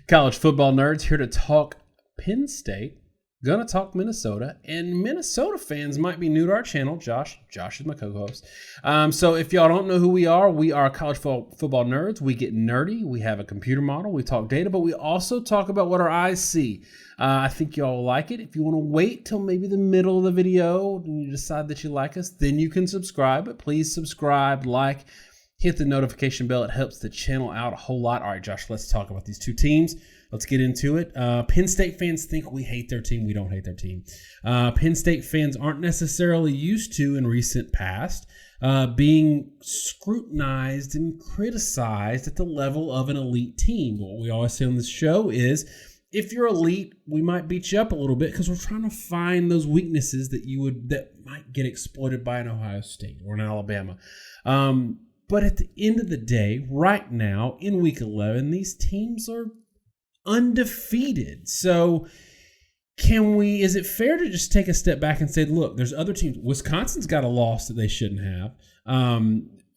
College football nerds here to talk Penn State, gonna talk Minnesota, and Minnesota fans might be new to our channel. Josh is my co-host. So if y'all don't know who we are college football nerds. We get nerdy, we have a computer model, we talk data, but we also talk about what our eyes see. I think y'all will like it. If you want to wait till maybe the middle of the video and you decide that you like us, then you can subscribe, but please subscribe, like, hit the notification bell. It helps the channel out a whole lot. All right, Josh, let's talk about these two teams. Let's get into it. Penn State fans think we hate their team. We don't hate their team. Penn State fans aren't necessarily used to, in recent past, being scrutinized and criticized at the level of an elite team. What we always say on this show is, if you're elite, we might beat you up a little bit because we're trying to find those weaknesses that might get exploited by an Ohio State or an Alabama. But at the end of the day, right now, in Week 11, these teams are undefeated. So is it fair to just take a step back and say, look, there's other teams. Wisconsin's got a loss that they shouldn't have.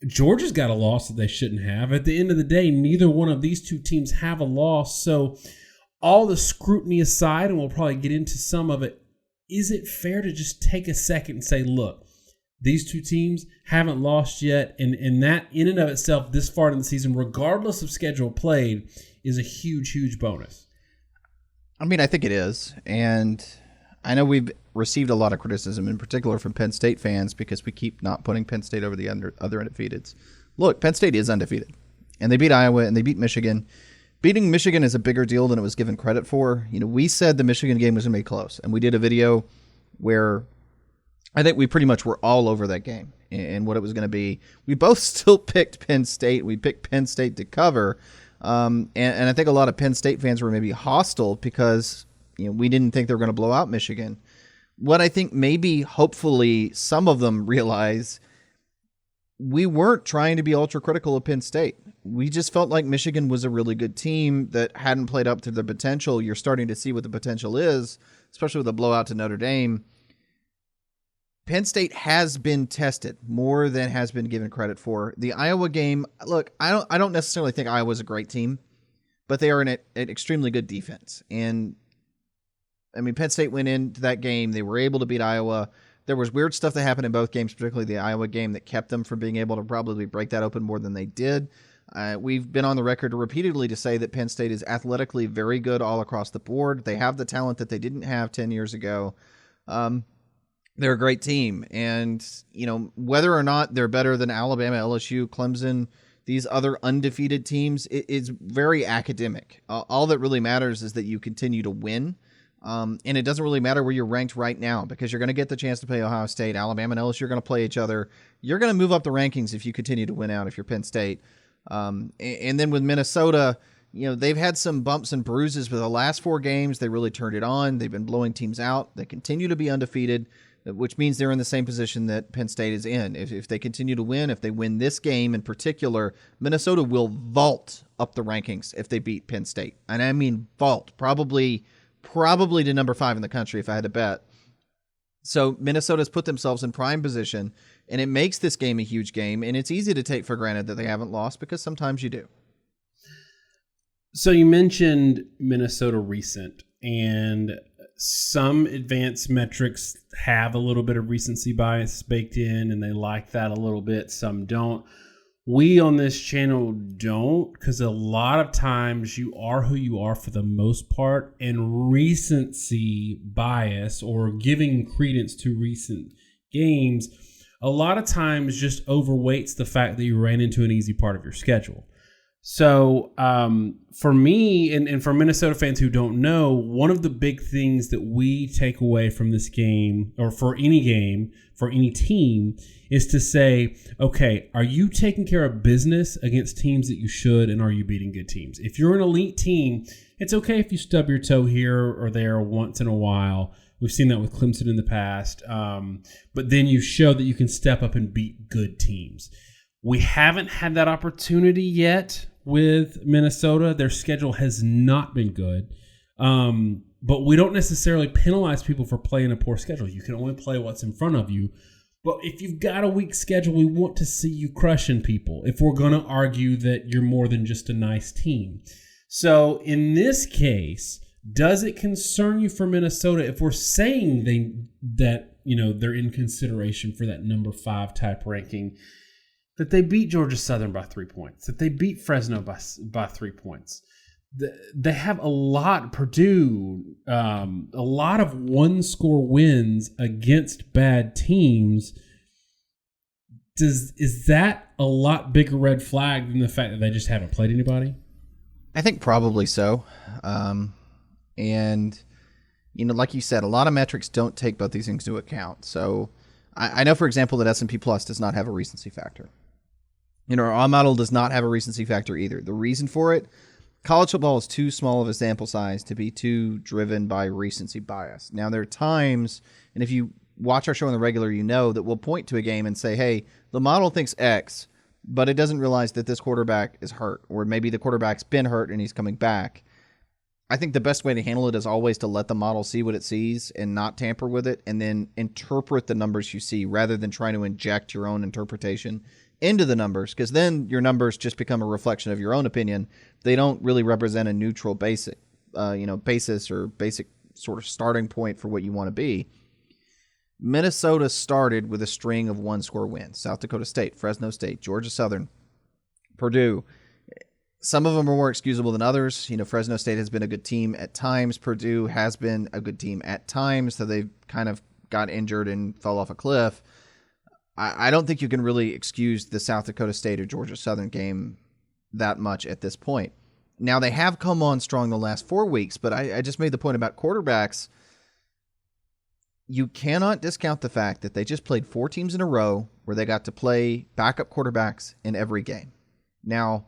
Georgia's got a loss that they shouldn't have. At the end of the day, neither one of these two teams have a loss. So all the scrutiny aside, and we'll probably get into some of it, is it fair to just take a second and say, look, these two teams haven't lost yet, and that in and of itself this far in the season, regardless of schedule played, is a huge, huge bonus? I mean, I think it is, and I know we've received a lot of criticism, in particular from Penn State fans, because we keep not putting Penn State over the other undefeateds. Look, Penn State is undefeated, and they beat Iowa, and they beat Michigan. Beating Michigan is a bigger deal than it was given credit for. You know, we said the Michigan game was going to be close, and we did a video where I think we pretty much were all over that game and what it was going to be. We both still picked Penn State. We picked Penn State to cover. And I think a lot of Penn State fans were maybe hostile because we didn't think they were going to blow out Michigan. What I think maybe, hopefully, some of them realize, we weren't trying to be ultra critical of Penn State. We just felt like Michigan was a really good team that hadn't played up to their potential. You're starting to see what the potential is, especially with the blowout to Notre Dame. Penn State has been tested more than has been given credit for. The Iowa game, look, I don't necessarily think Iowa's a great team, but they are an extremely good defense. And I mean, Penn State went into that game. They were able to beat Iowa. There was weird stuff that happened in both games, particularly the Iowa game, that kept them from being able to probably break that open more than they did. We've been on the record repeatedly to say that Penn State is athletically very good all across the board. They have the talent that they didn't have 10 years ago. They're a great team. And, whether or not they're better than Alabama, LSU, Clemson, these other undefeated teams, it's very academic. All that really matters is that you continue to win. And it doesn't really matter where you're ranked right now, because you're going to get the chance to play Ohio State. Alabama and LSU are going to play each other. You're going to move up the rankings if you continue to win out if you're Penn State. And then with Minnesota, they've had some bumps and bruises, but the last 4 games, they really turned it on. They've been blowing teams out. They continue to be undefeated, which means they're in the same position that Penn State is in. If they continue to win, if they win this game in particular, Minnesota will vault up the rankings if they beat Penn State. And I mean vault, probably to number 5 in the country if I had to bet. So Minnesota's put themselves in prime position, and it makes this game a huge game, and it's easy to take for granted that they haven't lost, because sometimes you do. So you mentioned Minnesota recent, and some advanced metrics have a little bit of recency bias baked in, and they like that a little bit. Some don't. We on this channel don't, because a lot of times you are who you are for the most part, and recency bias, or giving credence to recent games, a lot of times just overweights the fact that you ran into an easy part of your schedule. So for me, and for Minnesota fans who don't know, one of the big things that we take away from this game, or for any game, for any team, is to say, okay, are you taking care of business against teams that you should, and are you beating good teams? If you're an elite team, it's okay if you stub your toe here or there once in a while. We've seen that with Clemson in the past. But then you show that you can step up and beat good teams. We haven't had that opportunity yet with Minnesota. Their schedule has not been good. But we don't necessarily penalize people for playing a poor schedule. You can only play what's in front of you. But if you've got a weak schedule, we want to see you crushing people if we're going to argue that you're more than just a nice team. So in this case, does it concern you for Minnesota if we're saying they're in consideration for that number 5 type ranking, that they beat Georgia Southern by 3 points, that they beat Fresno by 3 points? They have a lot, Purdue, a lot of one-score wins against bad teams. Is that a lot bigger red flag than the fact that they just haven't played anybody? I think probably so. And, like you said, a lot of metrics don't take both these things into account. So I know, for example, that S&P Plus does not have a recency factor. Our model does not have a recency factor either. The reason for it, college football is too small of a sample size to be too driven by recency bias. Now, there are times, and if you watch our show on the regular, that we'll point to a game and say, hey, the model thinks X, but it doesn't realize that this quarterback is hurt, or maybe the quarterback's been hurt and he's coming back. I think the best way to handle it is always to let the model see what it sees and not tamper with it, and then interpret the numbers you see rather than trying to inject your own interpretation into the numbers, because then your numbers just become a reflection of your own opinion. They don't really represent a neutral basis or basic sort of starting point for what you want to be. Minnesota started with a string of one-score wins. South Dakota State, Fresno State, Georgia Southern, Purdue. Some of them are more excusable than others. Fresno State has been a good team at times. Purdue has been a good team at times, so they've kind of got injured and fell off a cliff. I don't think you can really excuse the South Dakota State or Georgia Southern game that much at this point. Now, they have come on strong the last 4 weeks, but I just made the point about quarterbacks. You cannot discount the fact that they just played 4 teams in a row where they got to play backup quarterbacks in every game. Now,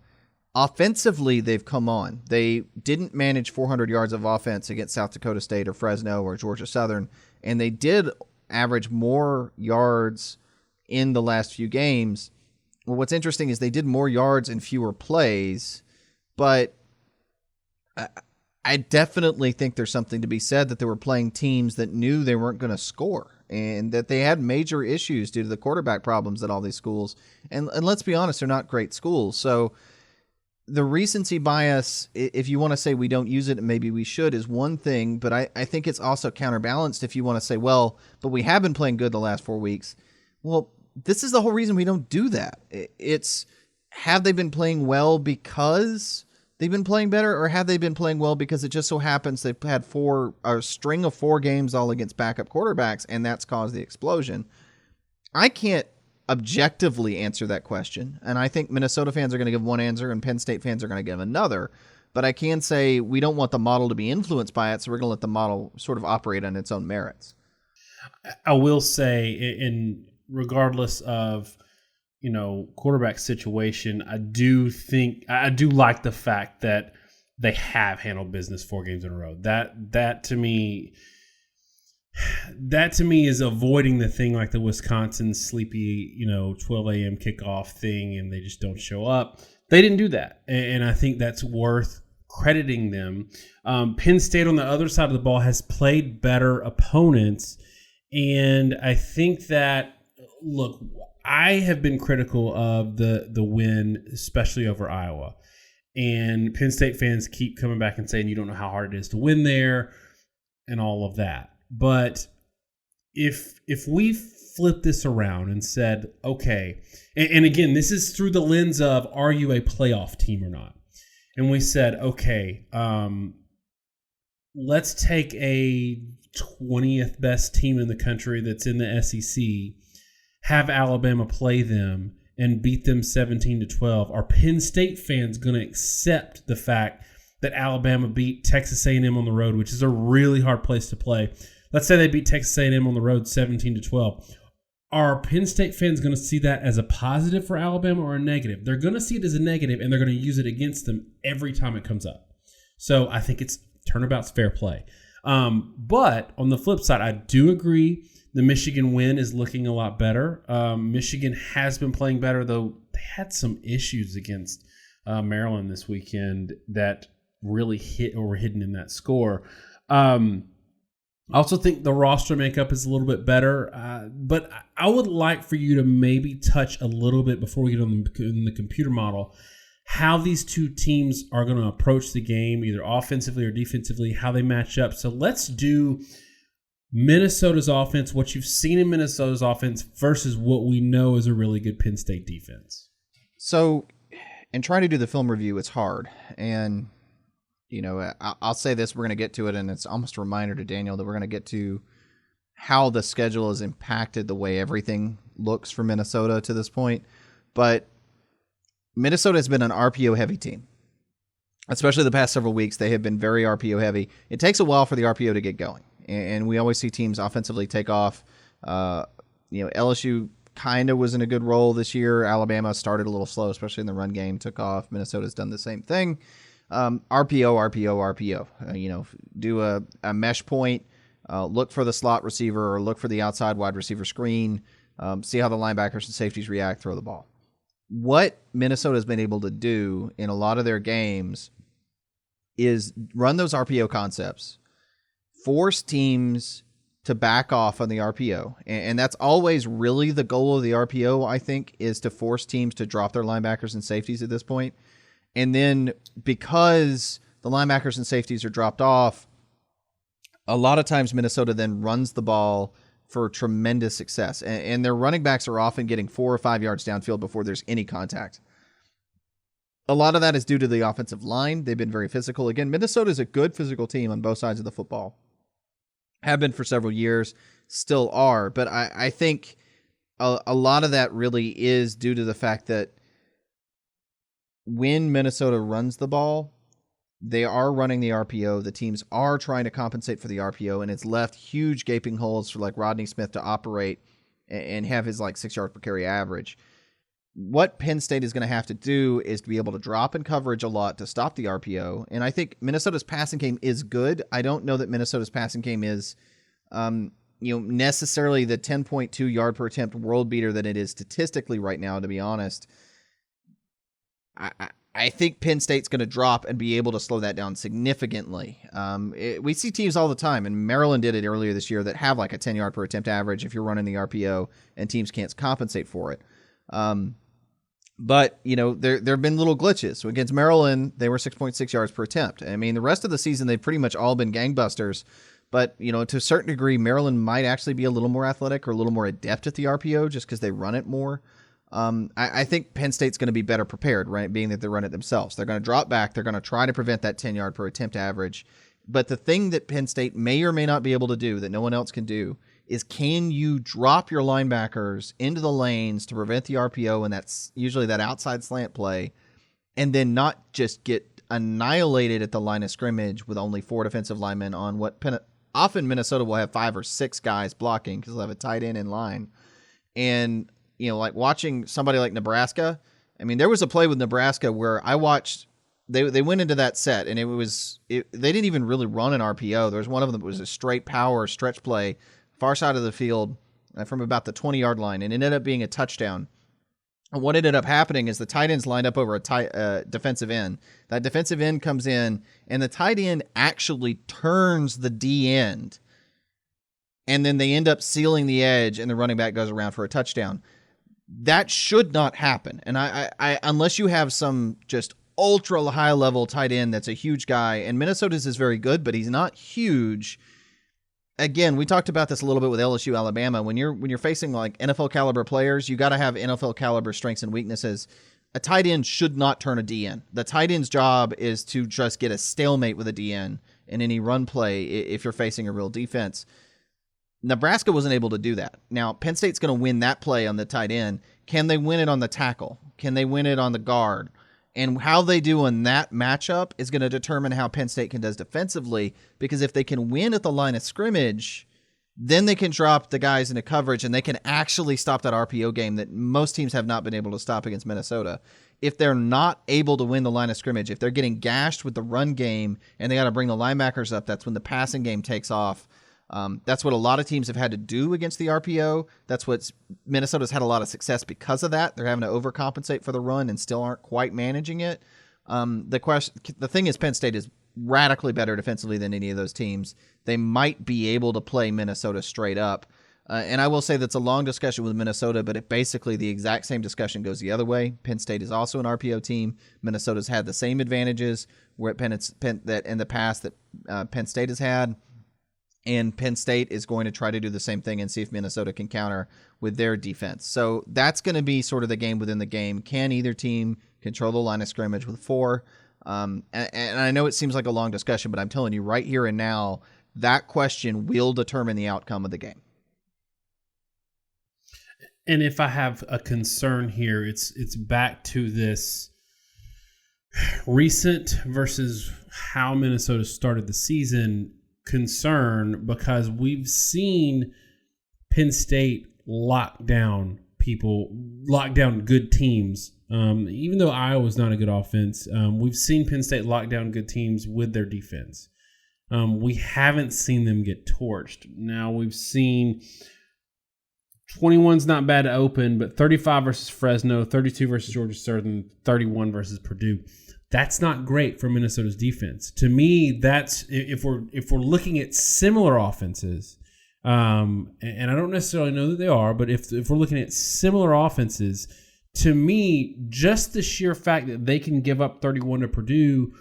offensively, they've come on. They didn't manage 400 yards of offense against South Dakota State or Fresno or Georgia Southern, and they did average more yards in the last few games. Well, what's interesting is they did more yards in fewer plays, but I definitely think there's something to be said that they were playing teams that knew they weren't going to score, and that they had major issues due to the quarterback problems at all these schools. And let's be honest, they're not great schools. So the recency bias, if you want to say we don't use it and maybe we should, is one thing, but I think it's also counterbalanced if you want to say, well, but we have been playing good the last 4 weeks. Well, this is the whole reason we don't do that. It's, have they been playing well because they've been playing better, or have they been playing well because it just so happens they've had a string of 4 games all against backup quarterbacks, and that's caused the explosion? I can't objectively answer that question, and I think Minnesota fans are going to give one answer and Penn State fans are going to give another. But I can say we don't want the model to be influenced by it, so we're going to let the model sort of operate on its own merits. I will say, regardless of quarterback situation, I do like the fact that they have handled business 4 games in a row. That to me is avoiding the thing like the Wisconsin sleepy 12 a.m. kickoff thing and they just don't show up. They didn't do that, and I think that's worth crediting them. Penn State on the other side of the ball has played better opponents, and I think that, look, I have been critical of the win, especially over Iowa. And Penn State fans keep coming back and saying you don't know how hard it is to win there and all of that. But if we flip this around and said, okay, and again, this is through the lens of, are you a playoff team or not? And we said, okay, let's take a 20th best team in the country that's in the SEC, have Alabama play them and beat them 17-12. Are Penn State fans going to accept the fact that Alabama beat Texas A&M on the road, which is a really hard place to play? Let's say they beat Texas A&M on the road 17-12. Are Penn State fans going to see that as a positive for Alabama or a negative? They're going to see it as a negative, and they're going to use it against them every time it comes up. So I think it's turnabout's fair play. But on the flip side, I do agree the Michigan win is looking a lot better. Michigan has been playing better, though they had some issues against Maryland this weekend that really were hidden in that score. I also think the roster makeup is a little bit better, but I would like for you to maybe touch a little bit before we get on the computer model. how these two teams are going to approach the game, either offensively or defensively, how they match up. So let's do Minnesota's offense, what you've seen in Minnesota's offense versus what we know is a really good Penn State defense. So in trying to do the film review, it's hard. And, I'll say this, we're going to get to it, and it's almost a reminder to Daniel that we're going to get to how the schedule has impacted the way everything looks for Minnesota to this point. But Minnesota has been an RPO-heavy team. Especially the past several weeks, they have been very RPO-heavy. It takes a while for the RPO to get going. And we always see teams offensively take off. LSU kind of was in a good role this year. Alabama started a little slow, especially in the run game, took off. Minnesota's done the same thing. RPO. Do a mesh point, look for the slot receiver or look for the outside wide receiver screen, see how the linebackers and safeties react, throw the ball. What Minnesota has been able to do in a lot of their games is run those RPO concepts, force teams to back off on the RPO. And that's always really the goal of the RPO, I think, is to force teams to drop their linebackers and safeties at this point. And then because the linebackers and safeties are dropped off, a lot of times Minnesota then runs the ball for tremendous success. And their running backs are often getting 4 or 5 yards downfield before there's any contact. A lot of that is due to the offensive line. They've been very physical. Again, Minnesota is a good physical team on both sides of the football. Have been for several years, still are. But I think a lot of that really is due to the fact that when Minnesota runs the ball, they are running the RPO. The teams are trying to compensate for the RPO, and it's left huge gaping holes for like Rodney Smith to operate and have his 6 yards per carry average. What Penn State is going to have to do is to be able to drop in coverage a lot to stop the RPO. And I think Minnesota's passing game is good. I don't know that Minnesota's passing game is, necessarily the 10.2 yard per attempt world beater that it is statistically right now, to be honest. I think Penn State's going to drop and be able to slow that down significantly. We see teams all the time, and Maryland did it earlier this year, that have a 10 yard per attempt average if you're running the RPO, and teams can't compensate for it. But, there have been little glitches. So against Maryland, they were 6.6 yards per attempt. I mean, the rest of the season, they've pretty much all been gangbusters. But, to a certain degree, Maryland might actually be a little more athletic or a little more adept at the RPO just because they run it more. I think Penn State's going to be better prepared, right, being that they run it themselves. They're going to drop back. They're going to try to prevent that 10 yard per attempt average. But the thing that Penn State may or may not be able to do that no one else can do is, can you drop your linebackers into the lanes to prevent the RPO, and that's usually that outside slant play, and then not just get annihilated at the line of scrimmage with only 4 defensive linemen on what often Minnesota will have 5 or 6 guys blocking because they'll have a tight end in line. And, watching somebody like Nebraska, I mean, there was a play with Nebraska where I watched, they went into that set, and they didn't even really run an RPO. There was one of them that was a straight power stretch play, far side of the field from about the 20-yard line, and it ended up being a touchdown. And what ended up happening is the tight ends lined up over a defensive end. That defensive end comes in, and the tight end actually turns the D end, and then they end up sealing the edge, and the running back goes around for a touchdown. That should not happen. And I unless you have some just ultra high level tight end that's a huge guy, and Minnesota's is very good, but he's not huge. Again, we talked about this a little bit with LSU, Alabama. When you're facing NFL caliber players, you got to have NFL caliber strengths and weaknesses. A tight end should not turn a DN. The tight end's job is to just get a stalemate with a DN in any run play if you're facing a real defense. Nebraska wasn't able to do that. Now, Penn State's going to win that play on the tight end. Can they win it on the tackle? Can they win it on the guard? And how they do in that matchup is going to determine how Penn State does defensively, because if they can win at the line of scrimmage, then they can drop the guys into coverage and they can actually stop that RPO game that most teams have not been able to stop against Minnesota. If they're not able to win the line of scrimmage, if they're getting gashed with the run game and they got to bring the linebackers up, that's when the passing game takes off. That's what a lot of teams have had to do against the RPO. That's what Minnesota's had a lot of success because of that. They're having to overcompensate for the run and still aren't quite managing it. The thing is, Penn State is radically better defensively than any of those teams. They might be able to play Minnesota straight up. And I will say that's a long discussion with Minnesota, but basically the exact same discussion goes the other way. Penn State is also an RPO team. Minnesota's had the same advantages that in the past that Penn State has had. And Penn State is going to try to do the same thing and see if Minnesota can counter with their defense. So that's going to be sort of the game within the game. Can either team control the line of scrimmage with 4? And I know it seems like a long discussion, but I'm telling you right here and now, that question will determine the outcome of the game. And if I have a concern here, it's back to this recent versus how Minnesota started the season concern, because we've seen Penn State lock down good teams. Even though Iowa's not a good offense, we've seen Penn State lock down good teams with their defense. We haven't seen them get torched. Now we've seen 21's not bad to open, but 35 versus Fresno, 32 versus Georgia Southern, 31 versus Purdue. That's not great for Minnesota's defense. To me, that's if we're looking at similar offenses, and I don't necessarily know that they are, but if we're looking at similar offenses, to me, just the sheer fact that they can give up 31 to Purdue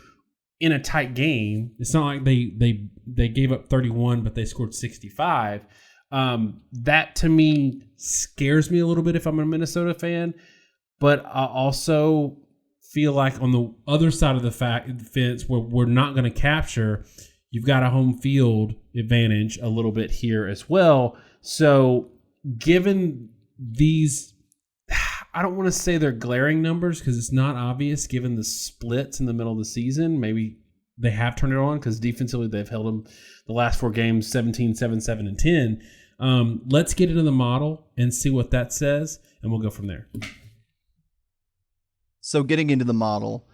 in a tight game, it's not like they gave up 31 but they scored 65. That to me scares me a little bit if I'm a Minnesota fan, but I also feel like on the other side of the fence where we're not going to capture, you've got a home field advantage a little bit here as well. So given these, I don't want to say they're glaring numbers because it's not obvious given the splits in the middle of the season. Maybe they have turned it on because defensively they've held them the last 4 games 17, 7, 7, and 10. Let's get into the model and see what that says, and we'll go from there. So getting into the model,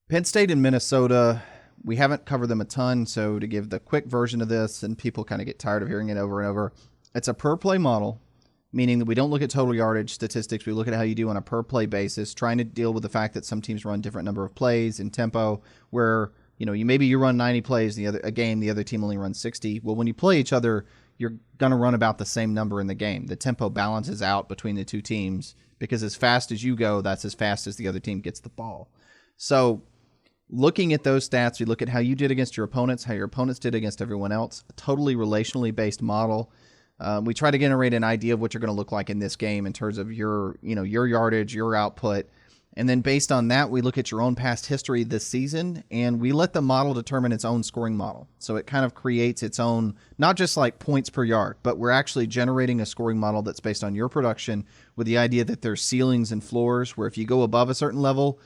Penn State and Minnesota, we haven't covered them a ton, so to give the quick version of this, and people kind of get tired of hearing it over and over, it's a per-play model, meaning that we don't look at total yardage statistics. We look at how you do on a per-play basis, trying to deal with the fact that some teams run different number of plays in tempo, where maybe you run 90 plays a game, the other team only runs 60. Well, when you play each other, you're going to run about the same number in the game. The tempo balances out between the two teams because as fast as you go, that's as fast as the other team gets the ball. So looking at those stats, we look at how you did against your opponents, how your opponents did against everyone else, a totally relationally based model. We try to generate an idea of what you're going to look like in this game in terms of your yardage, your output. And then based on that, we look at your own past history this season, and we let the model determine its own scoring model. So it kind of creates its own, not just like points per yard, but we're actually generating a scoring model that's based on your production with the idea that there's ceilings and floors where if you go above a certain level,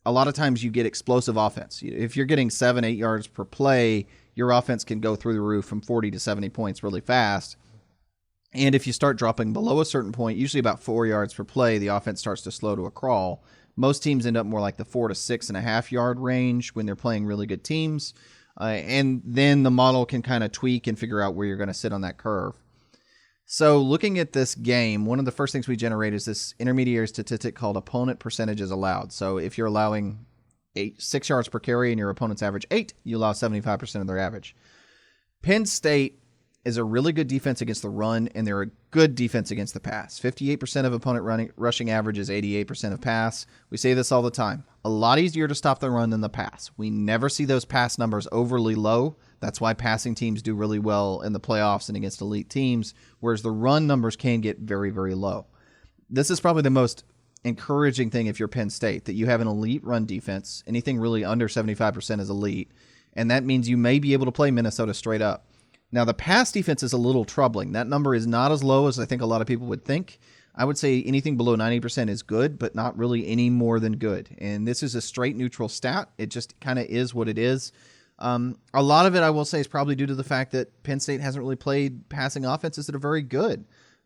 a lot of times you get explosive offense. If you're getting 7, 8 yards per play, your offense can go through the roof from 40 to 70 points really fast. And if you start dropping below a certain point, usually about 4 yards per play, the offense starts to slow to a crawl. Most teams end up more like the 4 to 6.5 yard range when they're playing really good teams. And then the model can kind of tweak and figure out where you're going to sit on that curve. So looking at this game, one of the first things we generate is this intermediary statistic called opponent percentages allowed. So if you're allowing 6 yards per carry and your opponent's average 8, you allow 75% of their average. Penn State is a really good defense against the run, and they're a good defense against the pass. 58% of opponent rushing average is 88% of pass. We say this all the time. A lot easier to stop the run than the pass. We never see those pass numbers overly low. That's why passing teams do really well in the playoffs and against elite teams, whereas the run numbers can get very, very low. This is probably the most encouraging thing if you're Penn State, that you have an elite run defense. Anything really under 75% is elite, and that means you may be able to play Minnesota straight up. Now, the pass defense is a little troubling. That number is not as low as I think a lot of people would think. I would say anything below 90% is good, but not really any more than good. And this is a straight neutral stat. It just kind of is what it is. A lot of it, I will say, is probably due to the fact that Penn State hasn't really played passing offenses that are very good.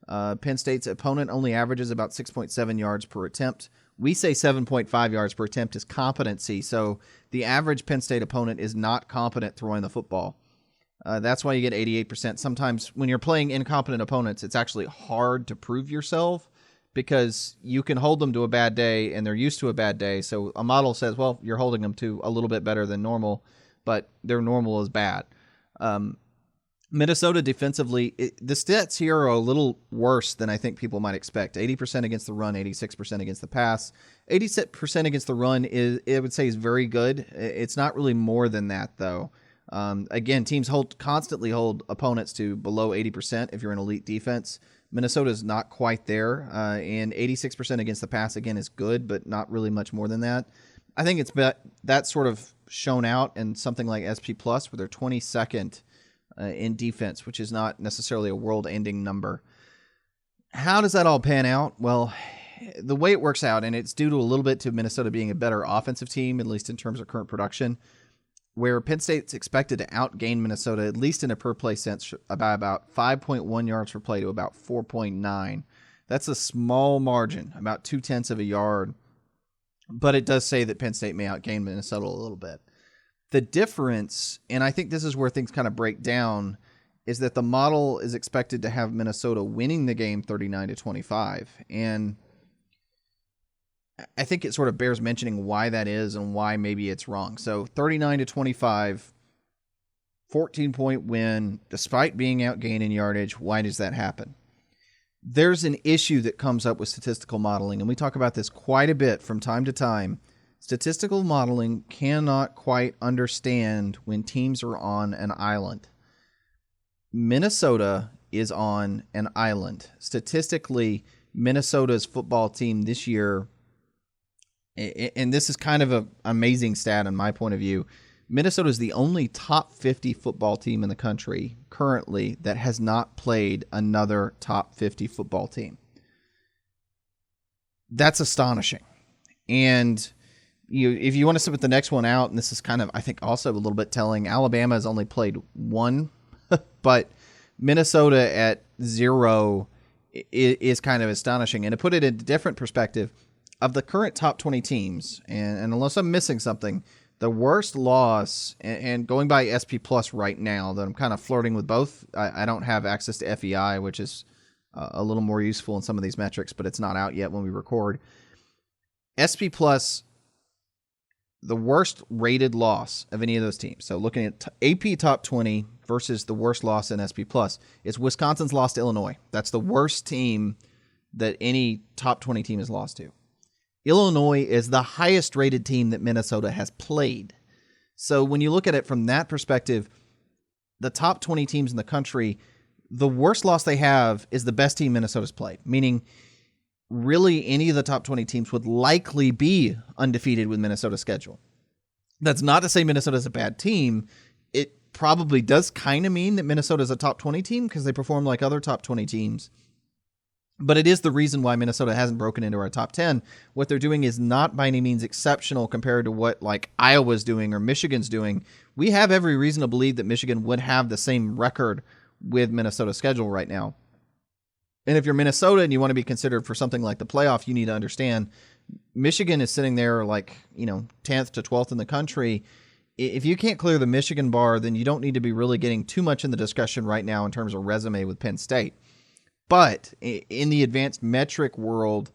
Penn State's opponent only averages about 6.7 yards per attempt. We say 7.5 yards per attempt is competency. So the average Penn State opponent is not competent throwing the football. That's why you get 88%. Sometimes when you're playing incompetent opponents, it's actually hard to prove yourself because you can hold them to a bad day and they're used to a bad day. So a model says, well, you're holding them to a little bit better than normal, but their normal is bad. Minnesota defensively, the stats here are a little worse than I think people might expect. 80% against the run, 86% against the pass. 86% against the run I would say is very good. It's not really more than that, though. Again, teams constantly hold opponents to below 80% if you're an elite defense. Minnesota's not quite there, and 86% against the pass, again, is good, but not really much more than that. I think that's sort of shown out in something like SP Plus, where they're 22nd in defense, which is not necessarily a world-ending number. How does that all pan out? Well, the way it works out, and it's due to a little bit to Minnesota being a better offensive team, at least in terms of current production, where Penn State's expected to outgain Minnesota, at least in a per-play sense, by about 5.1 yards per play to about 4.9. That's a small margin, about 0.2 of a yard, but it does say that Penn State may outgain Minnesota a little bit. The difference, and I think this is where things kind of break down, is that the model is expected to have Minnesota winning the game 39-25. And I think it sort of bears mentioning why that is and why maybe it's wrong. So 39-25, 14-point win, despite being outgained in yardage. Why does that happen? There's an issue that comes up with statistical modeling, and we talk about this quite a bit from time to time. Statistical modeling cannot quite understand when teams are on an island. Minnesota is on an island. Statistically, Minnesota's football team this year, and this is kind of an amazing stat in my point of view, Minnesota is the only top 50 football team in the country currently that has not played another top 50 football team. That's astonishing. And if you want to sit with the next one out, and this is kind of, I think, also a little bit telling, Alabama has only played one, but Minnesota at 0 is kind of astonishing. And to put it in a different perspective, of the current top 20 teams, and unless I'm missing something, the worst loss, and going by SP Plus right now, that I'm kind of flirting with both. I don't have access to FEI, which is a little more useful in some of these metrics, but it's not out yet when we record. SP Plus, the worst rated loss of any of those teams. So looking at AP top 20 versus the worst loss in SP Plus, is Wisconsin's lost to Illinois. That's the worst team that any top 20 team has lost to. Illinois is the highest rated team that Minnesota has played. So when you look at it from that perspective, the top 20 teams in the country, the worst loss they have is the best team Minnesota's played, meaning really any of the top 20 teams would likely be undefeated with Minnesota's schedule. That's not to say Minnesota's a bad team. It probably does kind of mean that Minnesota's a top 20 team because they perform like other top 20 teams. But it is the reason why Minnesota hasn't broken into our top 10. What they're doing is not by any means exceptional compared to what like Iowa's doing or Michigan's doing. We have every reason to believe that Michigan would have the same record with Minnesota's schedule right now. And if you're Minnesota and you want to be considered for something like the playoff, you need to understand Michigan is sitting there like, 10th to 12th in the country. If you can't clear the Michigan bar, then you don't need to be really getting too much in the discussion right now in terms of resume with Penn State. But in the advanced metric world,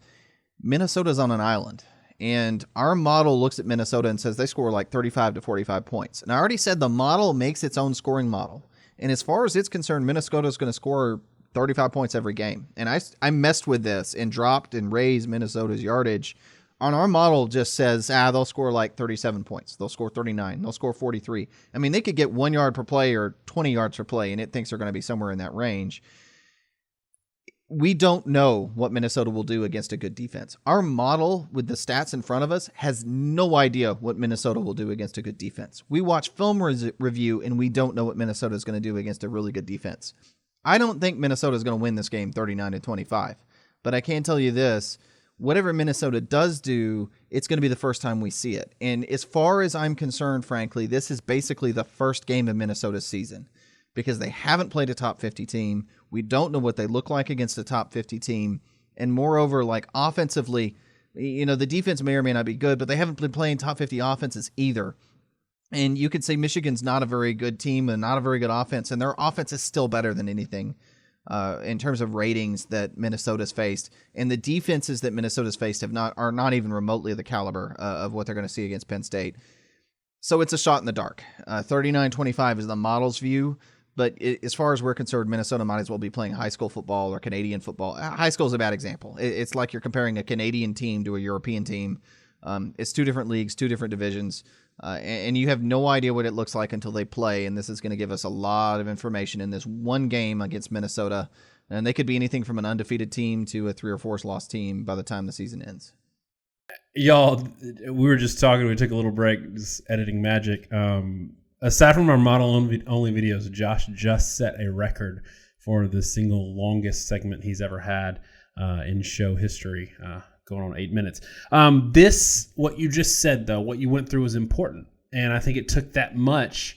Minnesota's on an island. And our model looks at Minnesota and says they score like 35 to 45 points. And I already said the model makes its own scoring model. And as far as it's concerned, Minnesota's going to score 35 points every game. And I messed with this and dropped and raised Minnesota's yardage. On our model just says, they'll score like 37 points. They'll score 39. They'll score 43. I mean, they could get 1 yard per play or 20 yards per play, and it thinks they're going to be somewhere in that range. We don't know what Minnesota will do against a good defense. Our model with the stats in front of us has no idea what Minnesota will do against a good defense. We watch film review and we don't know what Minnesota is going to do against a really good defense. I don't think Minnesota is going to win this game 39-25, but I can tell you this, whatever Minnesota does do, it's going to be the first time we see it. And as far as I'm concerned, frankly, this is basically the first game of Minnesota's season, because they haven't played a top 50 team. We don't know what they look like against a top 50 team. And moreover, like offensively, the defense may or may not be good, but they haven't been playing top 50 offenses either. And you could say Michigan's not a very good team and not a very good offense, and their offense is still better than anything in terms of ratings that Minnesota's faced. And the defenses that Minnesota's faced are not even remotely the caliber of what they're going to see against Penn State. So it's a shot in the dark. 39-25 is the model's view. But as far as we're concerned, Minnesota might as well be playing high school football or Canadian football. High school is a bad example. It's like you're comparing a Canadian team to a European team. It's two different leagues, two different divisions, and you have no idea what it looks like until they play. And this is going to give us a lot of information in this one game against Minnesota. And they could be anything from an undefeated team to a 3 or 4 loss team by the time the season ends. Y'all, we were just talking. We took a little break, just editing magic. Aside from our model-only videos, Josh just set a record for the single longest segment he's ever had in show history, going on 8 minutes. What you just said, though, what you went through was important. And I think it took that much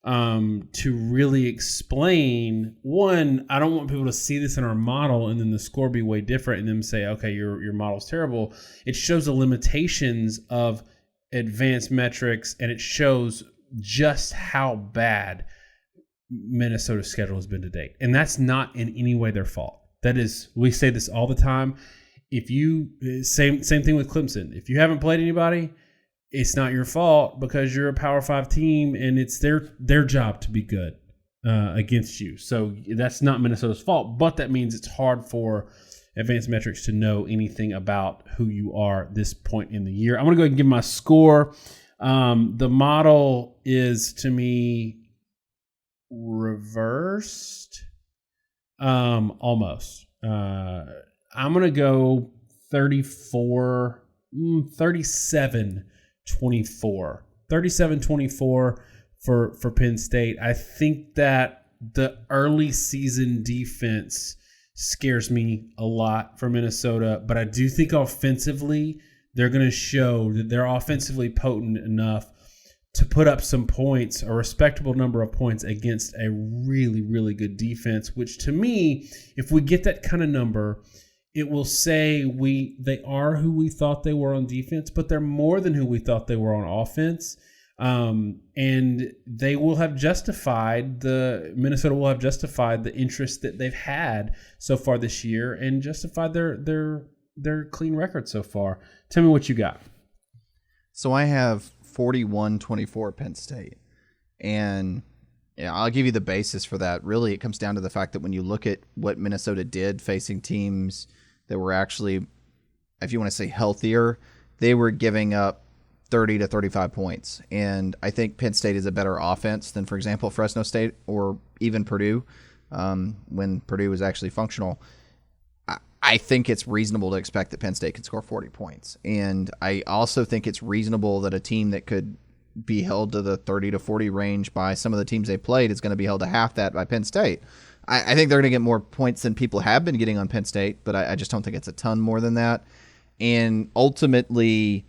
to really explain. One, I don't want people to see this in our model and then the score be way different and then say, okay, your model's terrible. It shows the limitations of advanced metrics, and it shows just how bad Minnesota's schedule has been to date. And that's not in any way their fault. That is, we say this all the time. Same thing with Clemson. If you haven't played anybody, it's not your fault because you're a Power 5 team and it's their job to be good against you. So that's not Minnesota's fault, but that means it's hard for advanced metrics to know anything about who you are at this point in the year. I'm going to go ahead and give my score. The model is, to me, reversed. Almost. I'm going to go 37-24. 37-24 for Penn State. I think that the early season defense scares me a lot for Minnesota, but I do think offensively they're going to show that they're offensively potent enough to put up some points, a respectable number of points against a really, really good defense, which to me, if we get that kind of number, it will say they are who we thought they were on defense, but they're more than who we thought they were on offense. And they will have Minnesota will have justified the interest that they've had so far this year and justified their clean record so far. Tell me what you got. So I have 41-24 Penn State. And I'll give you the basis for that. Really, it comes down to the fact that when you look at what Minnesota did facing teams that were actually, if you want to say healthier, they were giving up 30 to 35 points. And I think Penn State is a better offense than, for example, Fresno State or even Purdue, when Purdue was actually functional. I think it's reasonable to expect that Penn State could score 40 points. And I also think it's reasonable that a team that could be held to the 30 to 40 range by some of the teams they played is going to be held to half that by Penn State. I think they're going to get more points than people have been getting on Penn State, but I just don't think it's a ton more than that. And ultimately,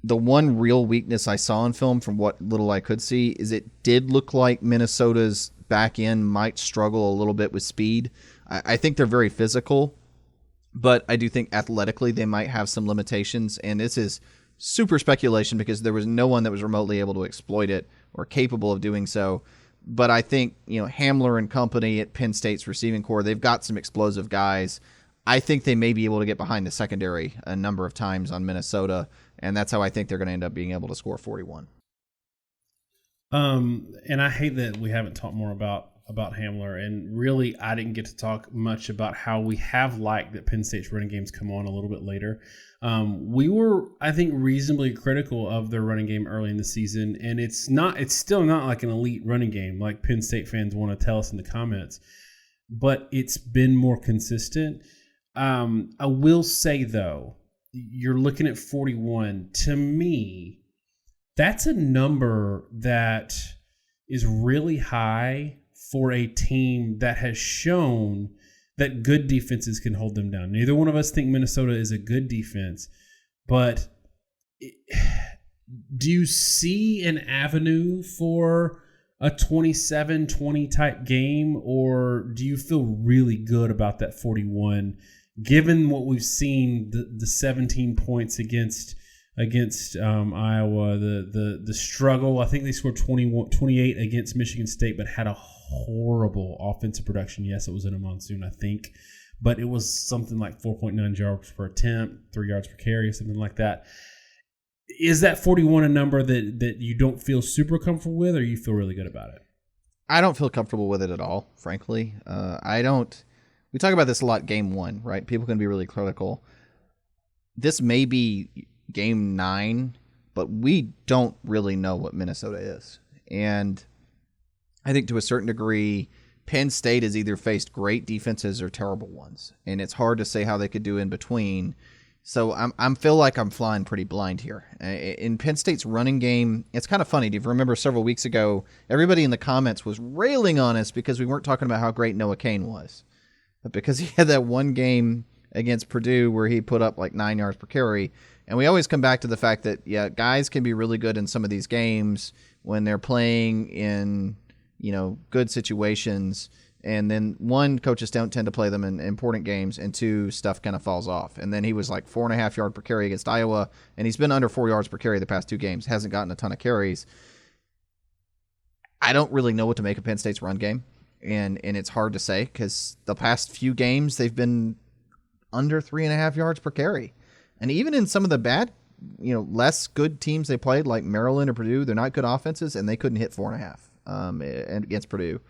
the one real weakness I saw in film from what little I could see is it did look like Minnesota's back end might struggle a little bit with speed. I think they're very physical, but I do think athletically they might have some limitations, and this is super speculation because there was no one that was remotely able to exploit it or capable of doing so. But I think, Hamler and company at Penn State's receiving core, they've got some explosive guys. I think they may be able to get behind the secondary a number of times on Minnesota, and that's how I think they're going to end up being able to score 41. And I hate that we haven't talked more about Hamler, and really I didn't get to talk much about how we have liked that Penn State's running games come on a little bit later. We were, I think, reasonably critical of their running game early in the season, and it's still not like an elite running game like Penn State fans want to tell us in the comments, but it's been more consistent. I will say, though, you're looking at 41. To me, that's a number that is really high for a team that has shown that good defenses can hold them down. Neither one of us think Minnesota is a good defense, but do you see an avenue for a 27-20 type game, or do you feel really good about that 41, given what we've seen, the 17 points against Iowa, the struggle? I think they scored 28 against Michigan State, but had a horrible offensive production. Yes, it was in a monsoon, I think, but it was something like 4.9 yards per attempt, 3 yards per carry, something like that. Is that 41 a number that you don't feel super comfortable with, or you feel really good about it? I don't feel comfortable with it at all, frankly. I don't. We talk about this a lot game 1, right? People can be really critical. This may be game 9, but we don't really know what Minnesota is. And I think to a certain degree, Penn State has either faced great defenses or terrible ones. And it's hard to say how they could do in between. So I feel like I'm flying pretty blind here. In Penn State's running game, it's kind of funny. Do you remember several weeks ago, everybody in the comments was railing on us because we weren't talking about how great Noah Cain was. But because he had that one game against Purdue where he put up like 9 yards per carry. And we always come back to the fact that, yeah, guys can be really good in some of these games when they're playing in, good situations. And then one, coaches don't tend to play them in important games, and two, stuff kind of falls off. And then he was like 4.5 yards per carry against Iowa, and he's been under 4 yards per carry the past 2 games. Hasn't gotten a ton of carries. I don't really know what to make of Penn State's run game, and it's hard to say because the past few games they've been under 3.5 yards per carry. And even in some of the bad, less good teams they played, like Maryland or Purdue, they're not good offenses, and they couldn't hit 4.5 against Purdue.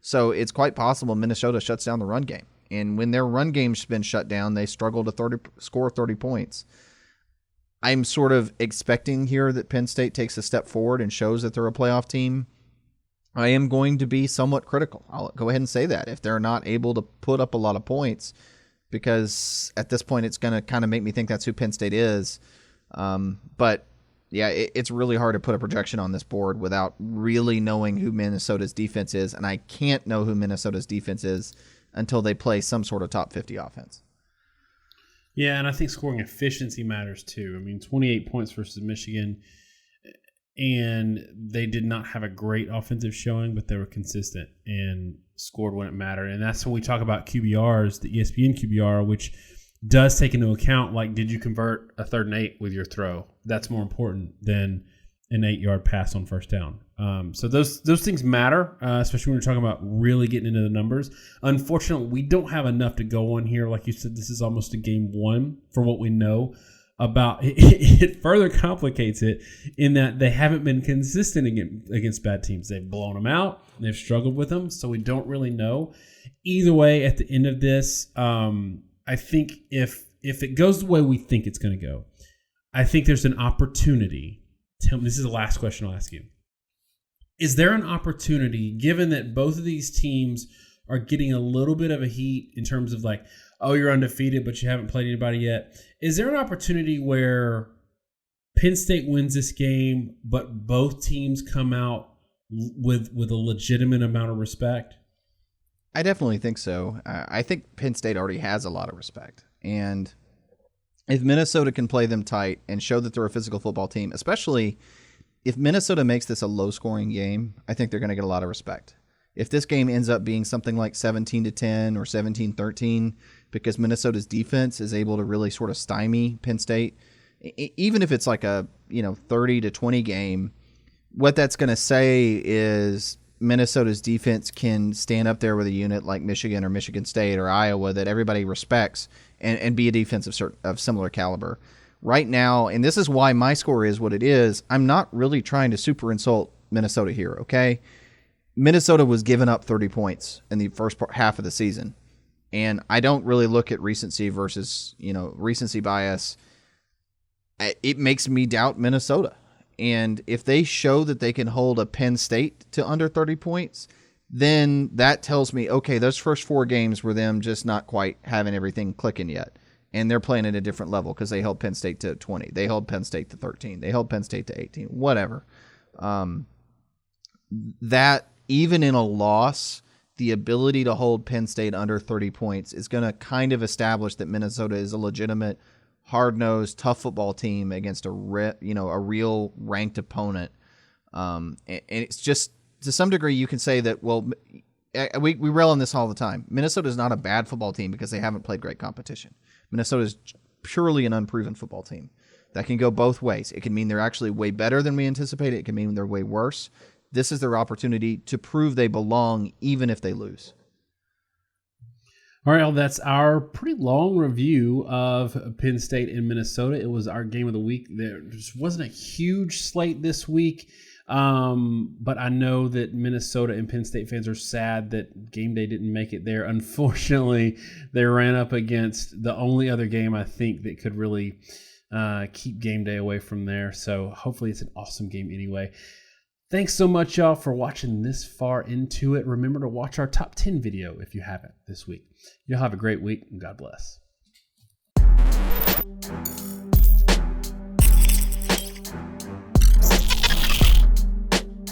So it's quite possible Minnesota shuts down the run game. And when their run game's been shut down, they struggle to score 30 points. I'm sort of expecting here that Penn State takes a step forward and shows that they're a playoff team. I am going to be somewhat critical. I'll go ahead and say that. If they're not able to put up a lot of points, because at this point it's going to kind of make me think that's who Penn State is. But yeah, it's really hard to put a projection on this board without really knowing who Minnesota's defense is, and I can't know who Minnesota's defense is until they play some sort of top 50 offense. Yeah, and I think scoring efficiency matters too. I mean, 28 points versus Michigan, and they did not have a great offensive showing, but they were consistent and scored when it mattered. And that's when we talk about QBRs, the ESPN QBR, which does take into account, like, did you convert a 3rd and 8 with your throw? That's more important than an 8-yard pass on first down. So those things matter, especially when we're talking about really getting into the numbers. Unfortunately, we don't have enough to go on here. Like you said, this is almost a game 1 for what we know about. It further complicates it in that they haven't been consistent against bad teams. They've blown them out. They've struggled with them, so we don't really know. Either way, at the end of this, I think if it goes the way we think it's going to go, I think there's an opportunity. This is the last question I'll ask you. Is there an opportunity, given that both of these teams are getting a little bit of a heat in terms of like, oh, you're undefeated, but you haven't played anybody yet. Is there an opportunity where Penn State wins this game, but both teams come out with a legitimate amount of respect? I definitely think so. I think Penn State already has a lot of respect. And if Minnesota can play them tight and show that they're a physical football team, especially if Minnesota makes this a low-scoring game, I think they're going to get a lot of respect. If this game ends up being something like 17-10 or 17-13, because Minnesota's defense is able to really sort of stymie Penn State, even if it's like a 30-20 game, what that's going to say is Minnesota's defense can stand up there with a unit like Michigan or Michigan State or Iowa that everybody respects and be a defense of similar caliber. Right now, and this is why my score is what it is, I'm not really trying to super insult Minnesota here, okay? Minnesota was giving up 30 points in the first half of the season. And I don't really look at recency versus, recency bias. It makes me doubt Minnesota. And if they show that they can hold a Penn State to under 30 points, then that tells me, okay, those first 4 games were them just not quite having everything clicking yet. And they're playing at a different level because they held Penn State to 20. They held Penn State to 13. They held Penn State to 18. Whatever. That, even in a loss, the ability to hold Penn State under 30 points is going to kind of establish that Minnesota is a legitimate, hard-nosed, tough football team against a real ranked opponent. And it's just, to some degree, you can say that, well, we rail on this all the time. Minnesota is not a bad football team because they haven't played great competition. Minnesota is purely an unproven football team. That can go both ways. It can mean they're actually way better than we anticipated. It can mean they're way worse. This is their opportunity to prove they belong, even if they lose. All right, well, that's our pretty long review of Penn State and Minnesota. It was our game of the week. There just wasn't a huge slate this week. But I know that Minnesota and Penn State fans are sad that game day didn't make it there. Unfortunately, they ran up against the only other game I think that could really keep game day away from there. So hopefully it's an awesome game anyway. Thanks so much, y'all, for watching this far into it. Remember to watch our top 10 video if you haven't this week. Y'all have a great week, and God bless.